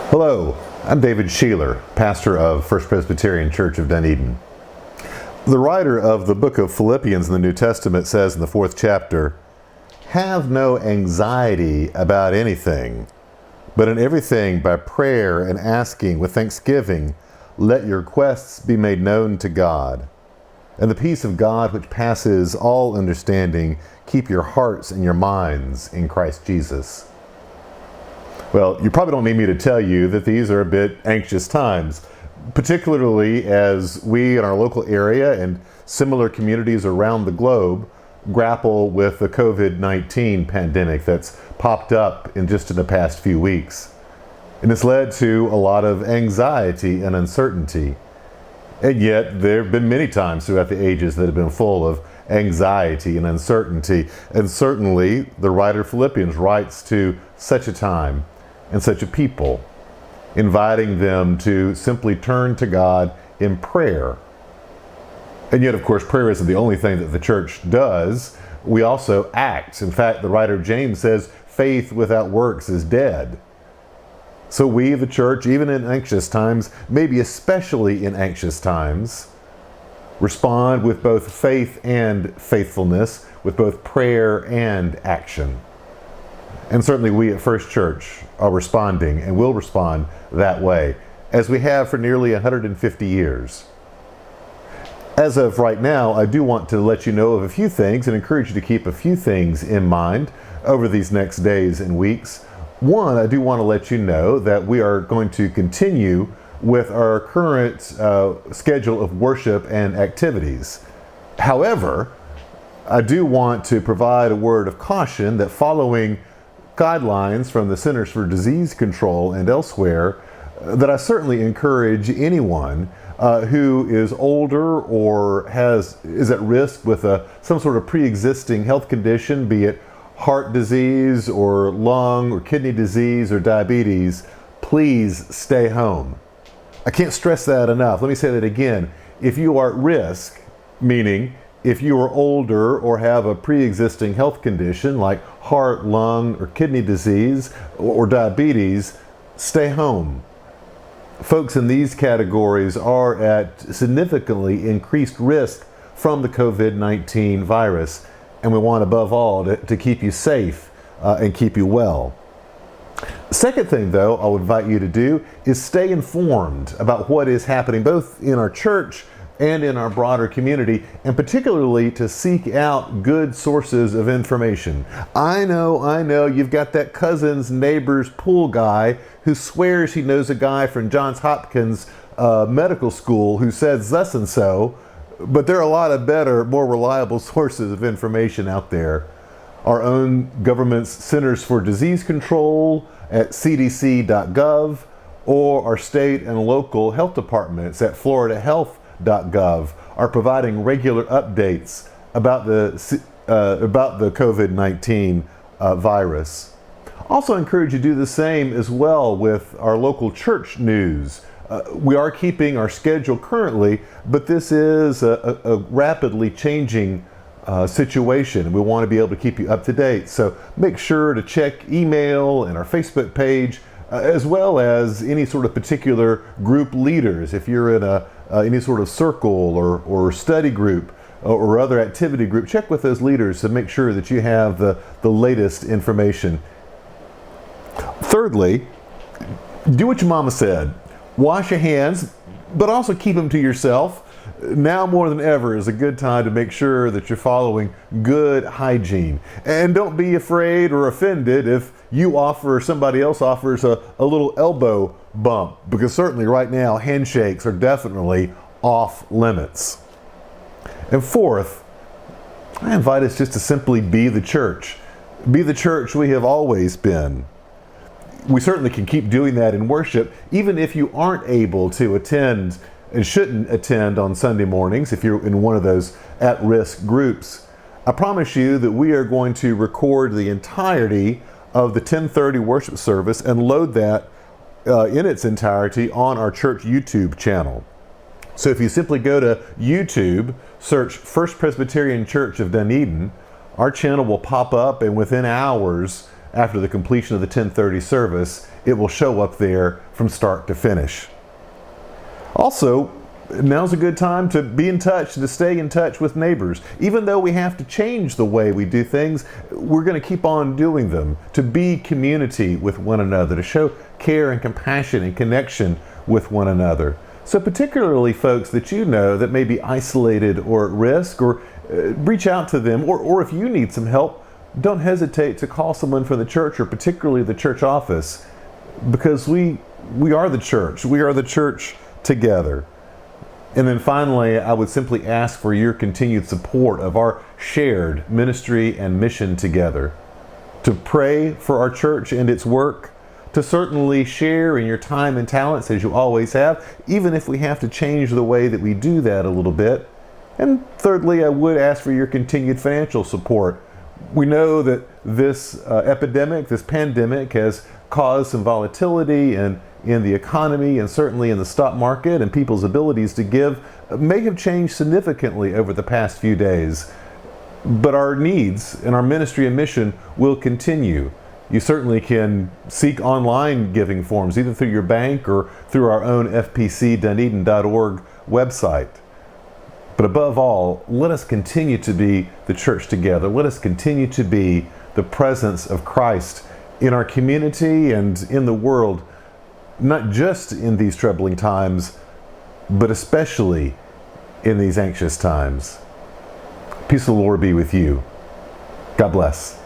Hello, I'm David Sheeler, pastor of First Presbyterian Church of Dunedin. The writer of the book of Philippians in the New Testament says in the 4th chapter, "Have no anxiety about anything, but in everything by prayer and asking with thanksgiving, let your requests be made known to God. And the peace of God which passes all understanding, keep your hearts and your minds in Christ Jesus." Well, you probably don't need me to tell you that these are a bit anxious times, particularly as we in our local area and similar communities around the globe grapple with the COVID-19 pandemic that's popped up in the past few weeks. And it's led to a lot of anxiety and uncertainty. And yet there have been many times throughout the ages that have been full of anxiety and uncertainty. And certainly the writer of Philippians writes to such a time and such a people, inviting them to simply turn to God in prayer. And yet, of course, prayer isn't the only thing that the church does. We also act. In fact, the writer of James says, faith without works is dead. So we, the church, even in anxious times, maybe especially in anxious times, respond with both faith and faithfulness, with both prayer and action. And certainly we at First Church are responding and will respond that way, as we have for nearly 150 years. As of right now, I do want to let you know of a few things and encourage you to keep a few things in mind over these next days and weeks. One, I do want to let you know that we are going to continue with our current schedule of worship and activities. However, I do want to provide a word of caution that following guidelines from the Centers for Disease Control and elsewhere, that I certainly encourage anyone who is older or is at risk with some sort of pre-existing health condition, be it heart disease or lung or kidney disease or diabetes, please stay home. I can't stress that enough. Let me say that again. If you are at risk, meaning if you are older or have a pre-existing health condition like heart, lung, or kidney disease or diabetes, stay home. Folks in these categories are at significantly increased risk from the COVID-19 virus, and we want above all to keep you safe and keep you well. Second thing, though, I would invite you to do is stay informed about what is happening both in our church and in our broader community, and particularly to seek out good sources of information. I know, you've got that cousin's neighbor's pool guy who swears he knows a guy from Johns Hopkins medical school who says thus and so, but there are a lot of better, more reliable sources of information out there. Our own government's Centers for Disease Control at cdc.gov, or our state and local health departments at floridahealth.gov are providing regular updates about the COVID-19 virus. Also encourage you to do the same as well with our local church news. We are keeping our schedule currently, but this is a rapidly changing situation. We want to be able to keep you up to date. So make sure to check email and our Facebook page, as well as any sort of particular group leaders. If you're in any sort of circle or study group or other activity group, check with those leaders to make sure that you have the latest information. Thirdly, do what your mama said. Wash your hands, but also keep them to yourself. Now more than ever is a good time to make sure that you're following good hygiene. And don't be afraid or offended if you offer or somebody else offers a little elbow bump, because certainly right now handshakes are definitely off limits. And fourth, I invite us just to simply be the church. Be the church we have always been. We certainly can keep doing that in worship, even if you aren't able to attend and shouldn't attend on Sunday mornings if you're in one of those at-risk groups. I promise you that we are going to record the entirety of the 10:30 worship service and load that in its entirety on our church YouTube channel. So if you simply go to YouTube, search First Presbyterian Church of Dunedin, our channel will pop up, and within hours after the completion of the 10:30 service, it will show up there from start to finish. Also, now's a good time to be in touch, to stay in touch with neighbors. Even though we have to change the way we do things, we're going to keep on doing them, to be community with one another, to show care and compassion and connection with one another. So particularly folks that you know that may be isolated or at risk, or reach out to them, or if you need some help, don't hesitate to call someone from the church, or particularly the church office, because we are the church. We are the church together. And then finally, I would simply ask for your continued support of our shared ministry and mission together. To pray for our church and its work, to certainly share in your time and talents as you always have, even if we have to change the way that we do that a little bit. And thirdly, I would ask for your continued financial support. We know that this epidemic, this pandemic, has caused some volatility in the economy and certainly in the stock market, and people's abilities to give may have changed significantly over the past few days. But our needs and our ministry and mission will continue. You certainly can seek online giving forms, either through your bank or through our own FPC Dunedin.org website. But above all, let us continue to be the church together. Let us continue to be the presence of Christ in our community and in the world, not just in these troubling times, but especially in these anxious times. Peace of the Lord be with you. God bless.